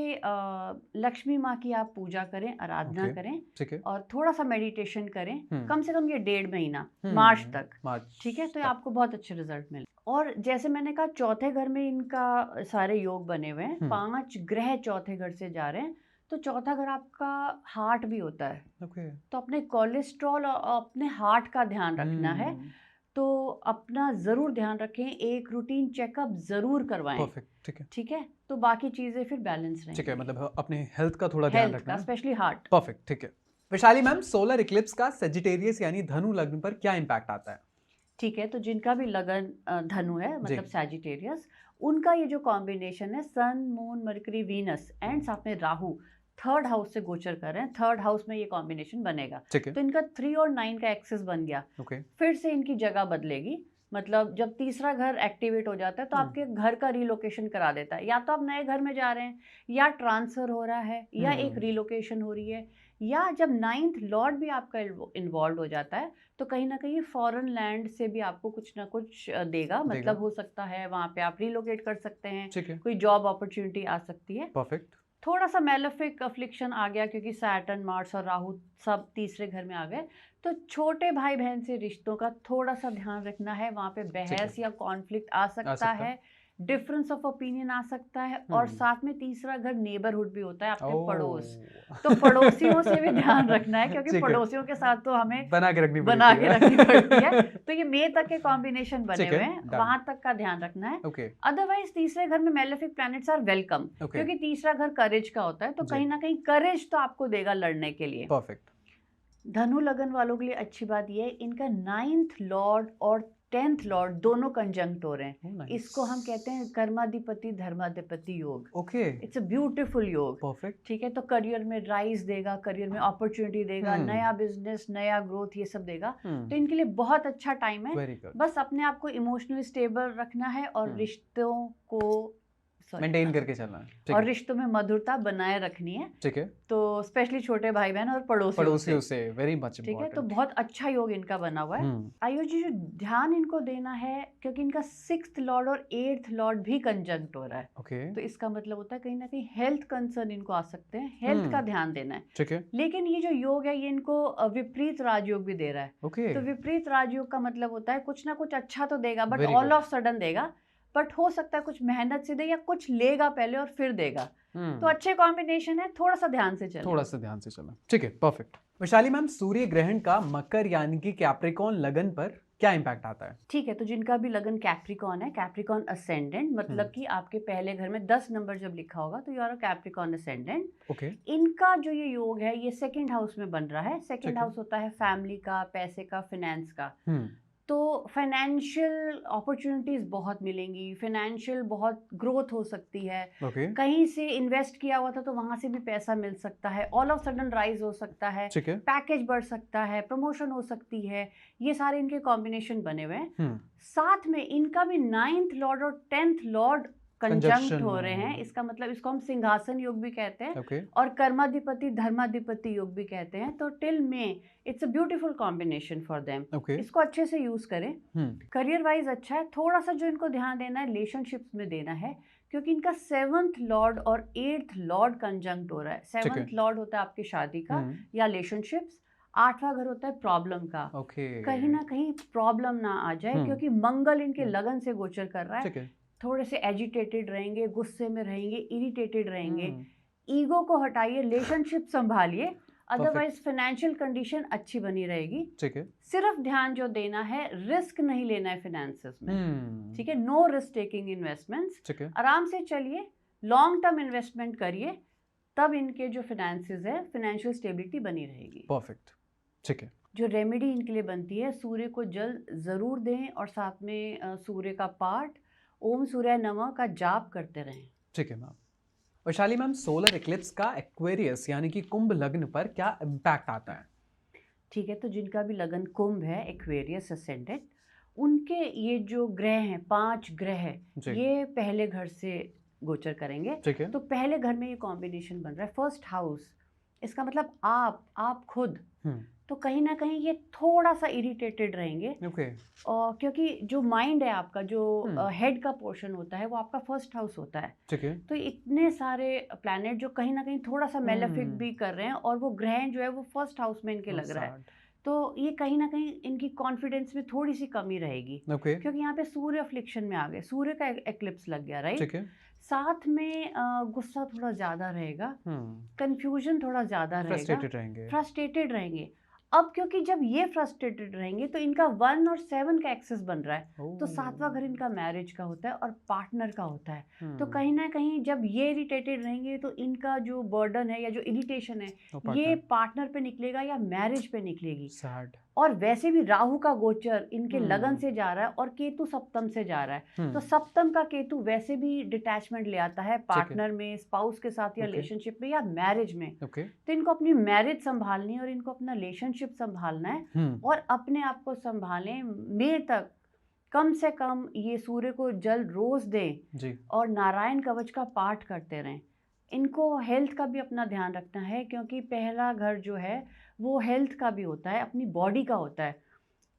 लक्ष्मी माँ की आप पूजा करें, आराधना करें, ठीक है, और थोड़ा सा मेडिटेशन करें, कम से कम ये 1.5 महीना, मार्च तक, ठीक है। तो आपको बहुत अच्छे रिजल्ट मिले। और जैसे मैंने कहा, चौथे घर में इनका सारे योग बने हुए हैं, 5 ग्रह चौथे घर से जा रहे हैं, तो चौथा घर आपका हार्ट भी होता है। तो अपने कोलेस्ट्रॉल और अपने हार्ट का ध्यान रखना है, तो अपना जरूर ध्यान रखें, एक रूटीन चेकअप जरूर करवाएं। परफेक्ट, ठीक है, ठीक है। तो बाकी चीजें फिर बैलेंस रहेंगी। ठीक है, मतलब अपने हेल्थ का थोड़ा ध्यान रखना, स्पेशली हार्ट। परफेक्ट, ठीक है। वैशाली मैम, सोलर इक्लिप्स का सेजिटेरियस यानी धनु लग्न पर क्या इम्पैक्ट आता है? ठीक है, तो जिनका भी लगन धनु है, मतलब सैजिटेरियस, उनका ये जो कॉम्बिनेशन है, सन, मून, मरकरी, वीनस एंड साथ में राहु 3rd हाउस से गोचर कर रहे हैं, 3rd हाउस में ये कॉम्बिनेशन बनेगा। तो इनका 3 और 9 का एक्सेस बन गया। फिर से इनकी जगह बदलेगी, मतलब जब तीसरा घर एक्टिवेट हो जाता है तो आपके घर का रिलोकेशन करा देता है। या तो आप नए घर में जा रहे हैं, या ट्रांसफर हो रहा है, या एक रिलोकेशन हो रही है, या जब 9th लॉर्ड भी आपका इन्वॉल्व हो जाता है, तो कहीं ना कहीं फॉरेन लैंड से भी आपको कुछ ना कुछ देगा। मतलब हो सकता है वहाँ पे आप रिलोकेट कर सकते हैं, कोई जॉब अपॉर्चुनिटी आ सकती है। परफेक्ट। थोड़ा सा मेलेफिक अफ्लिक्शन आ गया, क्योंकि सैटर्न, मार्स और राहु सब तीसरे घर में आ गए, तो छोटे भाई बहन से रिश्तों का थोड़ा सा ध्यान रखना है। वहाँ पे बहस या कॉन्फ्लिक्ट आ सकता है, डिफरेंस ऑफ ओपिनियन आ सकता है, और साथ में तीसरा घर नेबरहुड भी होता है, आपके पड़ोस। तो पड़ोसियों से भी ध्यान रखना है, क्योंकि पड़ोसियों के साथ तो हमें बना के रखनी पड़ती है। तो ये मई तक के कॉम्बिनेशन बने हुए हैं, वहां तक का ध्यान रखना है। अदरवाइज तीसरे घर में मेलेफिक प्लैनेट्स आर वेलकम, क्योंकि तीसरा घर करेज का होता है, तो कहीं ना कहीं करेज तो आपको देगा लड़ने के लिए। परफेक्ट। धनु लगन वालों के लिए अच्छी बात यह है, इनका 9th लॉर्ड और 10th लॉर्ड दोनों कंजंक्ट हो रहे हैं। nice. इसको हम कहते हैं कर्माधिपति धर्माधिपति योग। ओके, इट्स अ ब्यूटीफुल योग। परफेक्ट। ठीक है, तो करियर में राइज देगा, करियर में अपॉर्चुनिटी देगा, नया बिजनेस, नया ग्रोथ, ये सब देगा। तो इनके लिए बहुत अच्छा टाइम है। बस अपने आप को इमोशनली स्टेबल रखना है और रिश्तों को मेंटेन करके चलना है और रिश्तों में मधुरता बनाए रखनी है। ठीक है, तो स्पेशली छोटे भाई बहन और पड़ोसियों से वेरी मच ठीक है। तो बहुत अच्छा योग इनका बना हुआ है। आयुष जी, जो ध्यान इनको देना है, क्योंकि इनका 6th लॉर्ड और 8th लॉर्ड भी कंजंक्ट हो रहा है। okay. तो इसका मतलब होता है कहीं ना कहीं हेल्थ कंसर्न इनको आ सकते हैं, हेल्थ का ध्यान देना है। ठीक है, लेकिन ये जो योग है ये इनको विपरीत राजयोग भी दे रहा है। okay. तो विपरीत राजयोग का मतलब होता है कुछ ना कुछ अच्छा तो देगा, but Very all good. Of sudden देगा। बट हो सकता है कुछ मेहनत से दे या कुछ लेगा पहले और फिर देगा। तो अच्छे कॉम्बिनेशन है, थोड़ा सा ध्यान से चलना। ठीक है, परफेक्ट। वैशाली मैम, सूर्य ग्रहण का मकर यानी कि कैप्रिकॉन लगन पर क्या इम्पैक्ट आता है? ठीक है, तो जिनका भी लगन कैप्रिकॉन है, कैप्रिकॉन असेंडेंट, मतलब कि आपके पहले घर में 10 नंबर जब लिखा होगा तो you are a Capricorn ascendant. Okay. इनका जो ये योग है ये 2nd हाउस में बन रहा है। 2nd हाउस होता है फैमिली का, पैसे का, फाइनेंस का। तो फाइनेंशियल अपॉर्चुनिटीज बहुत मिलेंगी, फाइनेंशियल बहुत ग्रोथ हो सकती है। कहीं से इन्वेस्ट किया हुआ था तो वहां से भी पैसा मिल सकता है, ऑल ऑफ सडन राइज हो सकता है, पैकेज बढ़ सकता है, प्रमोशन हो सकती है। ये सारे इनके कॉम्बिनेशन बने हुए हैं। साथ में इनका भी 9th लॉर्ड और 10th लॉर्ड कंजंक्ट हो रहे हैं। इसका मतलब इसको हम सिंहासन योग भी कहते हैं और कर्माधिपति धर्माधिपति योग भी कहते हैं। तो टिल में it's a beautiful combination for them. इसको अच्छे से यूज करें। करियर वाइज अच्छा है। थोड़ा सा जो इनको ध्यान देना है रिलेशनशिप्स में देना है, क्योंकि इनका 7th लॉर्ड और 8th लॉर्ड कंजंक्ट हो रहा है। 7th लॉर्ड होता है आपकी शादी का या रिलेशनशिप्स, 8वां घर होता है प्रॉब्लम का। कहीं ना कहीं प्रॉब्लम ना आ जाए, क्योंकि मंगल इनके लगन से गोचर कर रहा है। थोड़े से एजिटेटेड रहेंगे, गुस्से में रहेंगे, इरिटेटेड रहेंगे। ईगो को हटाइए, रिलेशनशिप संभालिए, अदरवाइज फाइनेंशियल कंडीशन अच्छी बनी रहेगी। ठीक है। सिर्फ ध्यान जो देना है, रिस्क नहीं लेना है फाइनेंसेस में। ठीक है, नो रिस्क टेकिंग इन्वेस्टमेंट्स। आराम से चलिए, लॉन्ग टर्म इन्वेस्टमेंट करिए, तब इनके जो फाइनेंसेस है, फाइनेंशियल स्टेबिलिटी बनी रहेगी। परफेक्ट। ठीक है। जो रेमेडी इनके लिए बनती है, सूर्य को जल जरूर दें और साथ में सूर्य का पाठ, ओम सूर्य नमः का जाप करते रहें। ठीक है ma'am. Vaishali ma'am, solar Eclipse का एक्वेरियस यानी कि कुंभ लग्न पर क्या इम्पैक्ट आता है? ठीक है, तो जिनका भी लगन कुंभ है, एक्वेरियस असेंडेंट, उनके ये जो ग्रह हैं, 5 ग्रह, ये पहले घर से गोचर करेंगे। ठीक है। तो पहले घर में ये कॉम्बिनेशन बन रहा है, 1st हाउस। इसका मतलब आप खुद। तो कहीं ना कहीं ये थोड़ा सा इरिटेटेड रहेंगे। और क्योंकि जो माइंड है आपका, जो हेड का पोर्शन होता है, वो आपका 1st हाउस होता है। तो इतने सारे प्लैनेट जो कहीं ना कहीं थोड़ा सा मेलेफिक भी कर रहे हैं, और वो ग्रह जो है वो 1st हाउस में इनके लग रहा है। तो ये कहीं ना कहीं इनकी कॉन्फिडेंस में थोड़ी सी कमी रहेगी। क्योंकि यहाँ पे सूर्य अफ्लिक्शन में आ गए, सूर्य का एक्लिप्स लग गया, राइट। साथ में गुस्सा थोड़ा ज्यादा रहेगा, कंफ्यूजन थोड़ा ज्यादा रहेगा, फ्रस्ट्रेटेड रहेंगे। अब क्योंकि जब ये फ्रस्ट्रेटेड रहेंगे तो इनका 1 और 7 का एक्सेस बन रहा है। तो 7वां घर इनका मैरिज का होता है और पार्टनर का होता है। तो कहीं ना कहीं जब ये इरिटेटेड रहेंगे तो इनका जो बर्डन है या जो इरिटेशन है, ये पार्टनर पे निकलेगा या मैरिज पे निकलेगी। और वैसे भी राहु का गोचर इनके लगन से जा रहा है और केतु सप्तम से जा रहा है। तो सप्तम का केतु वैसे भी डिटैचमेंट ले आता है पार्टनर में, स्पाउस के साथ, या रिलेशनशिप में, या मैरिज में। तो इनको अपनी मैरिज संभालनी है और इनको अपना रिलेशनशिप संभालना है, और अपने आप को संभालें। मई तक कम से कम ये सूर्य को जल रोज दें और नारायण कवच का पाठ करते रहें। इनको हेल्थ का भी अपना ध्यान रखना है, क्योंकि पहला घर जो है वो हेल्थ का भी होता है, अपनी बॉडी का होता है।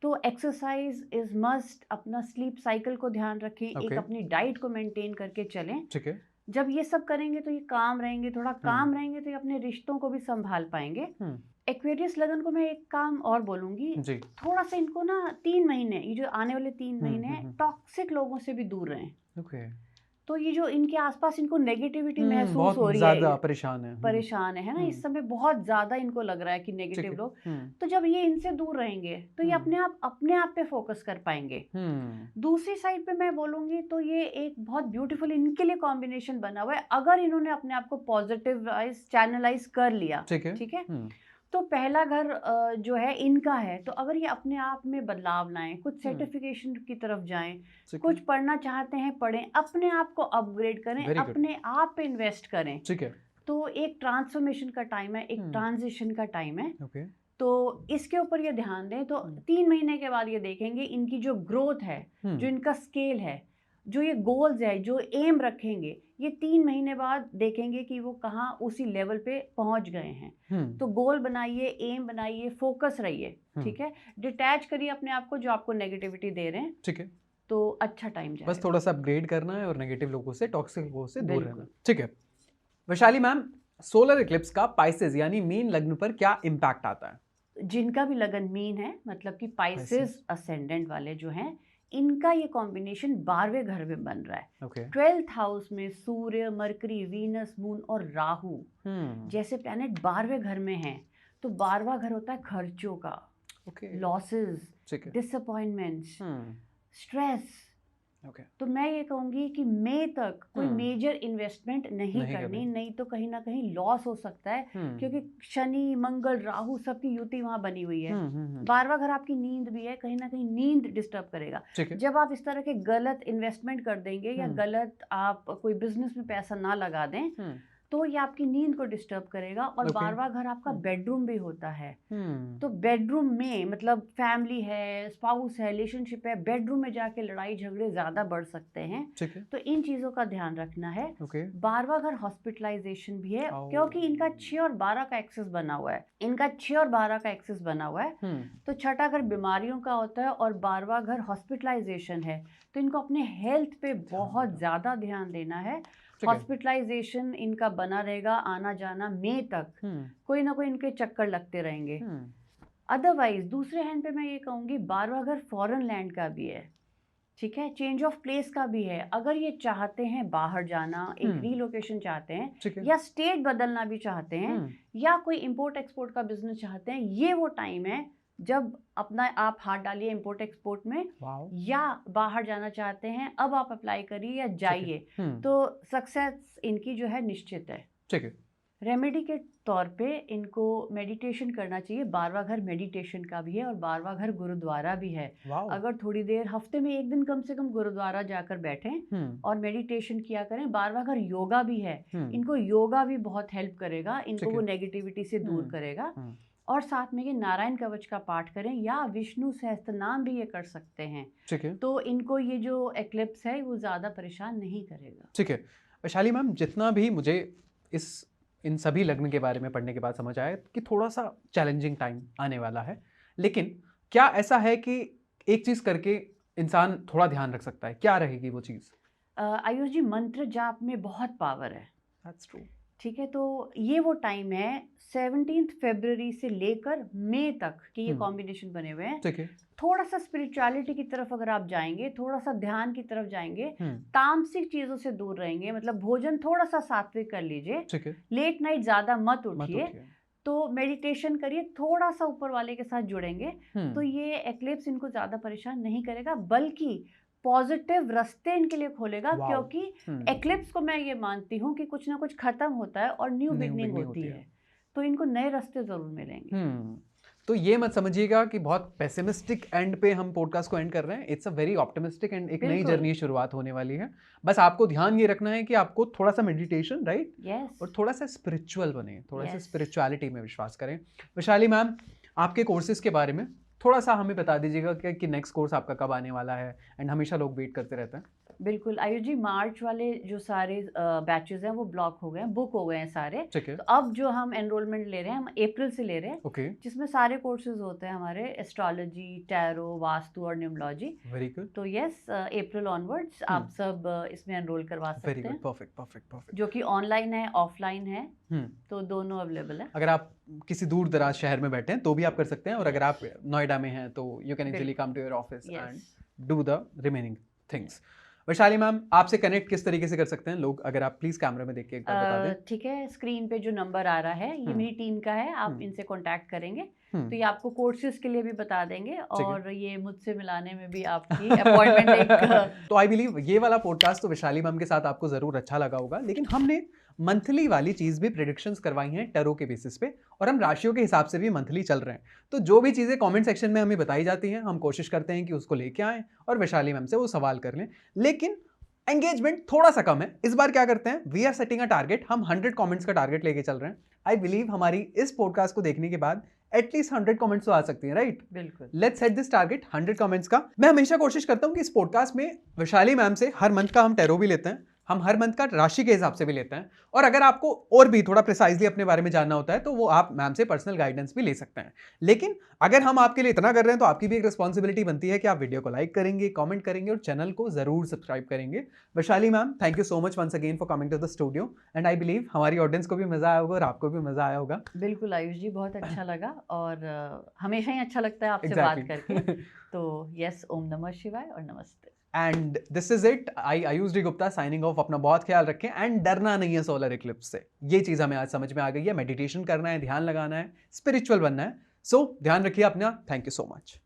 तो एक्सरसाइज इज मस्ट। अपना स्लीप साइकिल को ध्यान रखें, एक अपनी डाइट को मेंटेन करके चलें। ठीक है। जब ये सब करेंगे तो ये काम रहेंगे, थोड़ा काम रहेंगे तो ये अपने रिश्तों को भी संभाल पाएंगे। एक्वेरियस लगन को मैं एक काम और बोलूंगी, थोड़ा सा इनको ना 3 महीने, ये जो आने वाले 3 महीने टॉक्सिक लोगों से भी दूर रहें। तो ये जो इनके आसपास इनको नेगेटिविटी महसूस हो रही है, ज्यादा परेशान है ना, इस समय बहुत ज्यादा इनको लग रहा है कि नेगेटिव लोग। तो जब ये इनसे दूर रहेंगे तो ये अपने आप पे फोकस कर पाएंगे। दूसरी साइड पे मैं बोलूंगी तो ये एक बहुत ब्यूटीफुल इनके लिए कॉम्बिनेशन बना हुआ है, अगर इन्होंने अपने आप को पॉजिटिव चैनलाइज कर लिया। ठीक है। तो पहला घर जो है इनका है, तो अगर ये अपने आप में बदलाव लाएं, कुछ सर्टिफिकेशन की तरफ जाएं, कुछ पढ़ना चाहते हैं पढ़ें, अपने आप को अपग्रेड करें, अपने आप पे इन्वेस्ट करें। ठीक है। तो एक ट्रांसफॉर्मेशन का टाइम है, एक ट्रांजिशन का टाइम है। तो इसके ऊपर ये ध्यान दें। तो 3 महीने के बाद ये देखेंगे इनकी जो ग्रोथ है, जो इनका स्केल है, जो ये गोल्स है, जो एम रखेंगे, ये 3 महीने बाद देखेंगे कि वो कहाँ उसी लेवल पे पहुंच गए हैं। तो गोल बनाइए, एम बनाइए, फोकस रहिए, ठीक है। डिटैच करिए अपने आप को जो आपको नेगेटिविटी दे रहे हैं, ठीक है। तो अच्छा टाइम जाएगा। बस थोड़ा सा अपग्रेड करना है और नेगेटिव लोगों से, टॉक्सिक लोगों से दूर रहना, ठीक है। वैशाली मैम, सोलर इक्लिप्स का पाइसेस यानी मीन लग्न पर क्या इम्पैक्ट आता है? जिनका भी लगन मीन है, मतलब कि पाइसेस असेंडेंट वाले जो हैं, इनका ये कॉम्बिनेशन 12वें घर में बन रहा है। 12th हाउस में सूर्य, मरकरी, वीनस, मून और राहु जैसे प्लैनेट 12वें घर में हैं। तो 12वां घर होता है खर्चों का, लॉसेस, डिसअपॉइंटमेंट्स, स्ट्रेस। तो मैं ये कहूंगी कि मई तक कोई मेजर इन्वेस्टमेंट नहीं करनी, नहीं तो कहीं ना कहीं लॉस हो सकता है, क्योंकि शनि, मंगल, राहु सबकी युति वहां बनी हुई है। 12वां घर आपकी नींद भी है, कहीं ना कहीं नींद डिस्टर्ब करेगा। जब आप इस तरह के गलत इन्वेस्टमेंट कर देंगे या गलत आप कोई बिजनेस में पैसा ना लगा दें, तो ये आपकी नींद को डिस्टर्ब करेगा। और 12वां घर आपका बेडरूम भी होता है। तो बेडरूम में मतलब फैमिली है, स्पाउस है, रिलेशनशिप है, बेडरूम में जाके लड़ाई झगड़े ज्यादा बढ़ सकते हैं। तो इन चीजों का ध्यान रखना है। 12वां घर हॉस्पिटलाइजेशन भी है, क्योंकि इनका 6 और 12 का एक्सेस बना हुआ है। इनका 6 और 12 का एक्सेस बना हुआ है। तो छठा घर बीमारियों का होता है और 12वां घर हॉस्पिटलाइजेशन है। तो इनको अपने हेल्थ पे बहुत ज्यादा ध्यान देना है। हॉस्पिटलाइजेशन इनका बना रहेगा, आना जाना मई तक कोई ना कोई इनके चक्कर लगते रहेंगे। अदरवाइज दूसरे हैंड पे मैं ये कहूंगी 12वां घर फॉरेन लैंड का भी है, ठीक है, चेंज ऑफ प्लेस का भी है। अगर ये चाहते हैं बाहर जाना, एक रीलोकेशन चाहते हैं, या स्टेट बदलना भी चाहते हैं, या कोई इंपोर्ट एक्सपोर्ट का बिजनेस चाहते हैं, ये वो टाइम है जब अपना आप हाथ डालिए इंपोर्ट एक्सपोर्ट में। या बाहर जाना चाहते हैं, अब आप अप्लाई करिए या जाइए, तो सक्सेस इनकी जो है निश्चित है। ठीक है। रेमेडी के तौर पे इनको मेडिटेशन करना चाहिए। 12वां घर मेडिटेशन का भी है और 12वां घर गुरुद्वारा भी है। अगर थोड़ी देर हफ्ते में 1 दिन कम से कम गुरुद्वारा जाकर बैठें और मेडिटेशन किया करें। 12वां घर योगा भी है, इनको योगा भी बहुत हेल्प करेगा, इनको वो नेगेटिविटी से दूर करेगा। और साथ में ये नारायण कवच का पाठ करें या विष्णु सहस्त्रनाम भी ये कर सकते हैं। ठीक है। तो इनको ये जो एक्लिप्स है वो ज़्यादा परेशान नहीं करेगा। ठीक है। वैशाली मैम, जितना भी मुझे इन सभी लग्न के बारे में पढ़ने के बाद समझ आया कि थोड़ा सा चैलेंजिंग टाइम आने वाला है, लेकिन क्या ऐसा है कि एक चीज़ करके इंसान थोड़ा ध्यान रख सकता है? क्या रहेगी वो चीज़? आयुष जी, मंत्र जाप में बहुत पावर है। That's true. ठीक है। तो ये वो टाइम है 17 फरवरी से लेकर मई तक कि ये कॉम्बिनेशन बने हुए हैं। ठीक है। थोड़ा सा स्पिरिचुअलिटी की तरफ अगर आप जाएंगे, थोड़ा सा ध्यान की तरफ जाएंगे, तामसिक चीजों से दूर रहेंगे, मतलब भोजन थोड़ा सा सात्विक कर लीजिए, ठीक है। लेट नाइट ज्यादा मत उठिए, तो मेडिटेशन करिए, थोड़ा सा ऊपर वाले के साथ जुड़ेंगे, तो ये एक्लिप्स इनको ज्यादा परेशान नहीं करेगा, बल्कि पॉजिटिव रास्ते इनके लिए खोलेगा। क्योंकि एक्लिप्स को मैं ये मानती हूँ कि कुछ ना कुछ खत्म होता है और न्यू बिगनिंग होती है, तो इनको नए रास्ते जरूर मिलेंगे। तो ये मत समझिएगा कि बहुत पेसिमिस्टिक एंड पे हम पॉडकास्ट को एंड कर रहे हैं। It's a very optimistic and एक नई जर्नी शुरुआत होने वाली है। बस आपको ध्यान ये रखना है कि आपको थोड़ा सा मेडिटेशन, राइट, और थोड़ा सा स्पिरिचुअल बने, थोड़ा सा स्पिरिचुअलिटी में विश्वास करें। वैशाली मैम, आपके कोर्सेज के बारे में थोड़ा सा हमें बता दीजिएगा कि नेक्स्ट कोर्स आपका कब आने वाला है, एंड हमेशा लोग वेट करते रहते हैं। बिल्कुल आयुष जी, मार्च वाले जो सारे बैचेस हैं वो ब्लॉक हो गए हैं, बुक हो गए हैं सारे। ठीक है। तो अब जो हम एनरोलमेंट ले रहे हैं, हम अप्रैल से ले रहे हैं, जिसमें सारे कोर्सेज होते हैं हमारे, एस्ट्रोलॉजी, टैरो, वास्तु और न्यूमरोलॉजी। Very good. तो यस, अप्रैल ऑनवर्ड्स आप सब इसमें एनरोल करवा सकते हैं। Very good, perfect perfect perfect. जो कि ऑनलाइन है, ऑफलाइन है, तो दोनों अवेलेबल है। अगर आप किसी दूर दराज शहर में बैठे हैं तो भी आप कर सकते हैं, और अगर आप नोएडा में हैं तो you can easily come to your office and do the remaining things. Vaishali ma'am, आपसे कनेक्ट किस तरीके से कर सकते हैं लोग? अगर आप प्लीज कैमरे में देख के एक बार बता दें। ठीक है, स्क्रीन पे जो नंबर आ रहा है ये मेरी टीम का है, आप इनसे कांटेक्ट करेंगे तो ये आपको कोर्सेज के लिए भी बता देंगे और ये मुझसे मिलाने में भी आपकी अपॉइंटमेंट एक तो आई बिलीव ये वाला पॉडकास्ट तो वैशाली मैम के साथ आपको जरूर अच्छा लगा होगा, लेकिन हमने मंथली वाली चीज भी प्रेडिक्शंस करवाई हैं टैरो के बेसिस पे, और हम राशियों के हिसाब से भी मंथली चल रहे हैं। तो जो भी चीजें कमेंट सेक्शन में हमें बताई जाती हैं हम कोशिश करते हैं कि उसको लेके आएं और वैशाली मैम से वो सवाल कर लें, लेकिन एंगेजमेंट थोड़ा सा कम है। इस बार क्या करते हैं, we are setting a target, हम 100 कमेंट्स का टारगेट लेके चल रहे हैं। आई बिलीव हमारी इस पॉडकास्ट को देखने के बाद एटलीस्ट 100 कमेंट्स तो आ सकती हैं, राइट? बिल्कुल। Let's set this target 100 comments का। मैं हमेशा कोशिश करता हूं कि इस पॉडकास्ट में वैशाली मैम से हर मंथ का हम टैरो भी लेते हैं, हम हर मंथ का राशि के हिसाब से भी लेते हैं, और अगर आपको और भी थोड़ा प्रिसाइजली अपने बारे में जानना होता है तो वो आप मैम से पर्सनल गाइडेंस भी ले सकते हैं। लेकिन अगर हम आपके लिए इतना कर रहे हैं तो आपकी भी एक रिस्पॉन्सिबिलिटी बनती है कि आप वीडियो को लाइक करेंगे, कमेंट करेंगे और चैनल को जरूर सब्सक्राइब करेंगे। Vaishali ma'am, thank you so much once again for coming to the studio, and I believe हमारी ऑडियंस को भी मजा आया होगा और आपको भी मजा आया होगा। बिल्कुल आयुष जी, बहुत अच्छा लगा और हमेशा ही अच्छा लगता है आपसे बात करके। तो यस, ओम नमः शिवाय और नमस्ते। And this is it, I Ayush D Gupta signing off. अपना बहुत ख्याल रखें एंड डरना नहीं है सोलर इक्लिप्स से, ये चीज हमें आज समझ में आ गई है। मेडिटेशन करना है, ध्यान लगाना है, स्पिरिचुअल बनना है। सो ध्यान रखिए अपना। Thank you so much.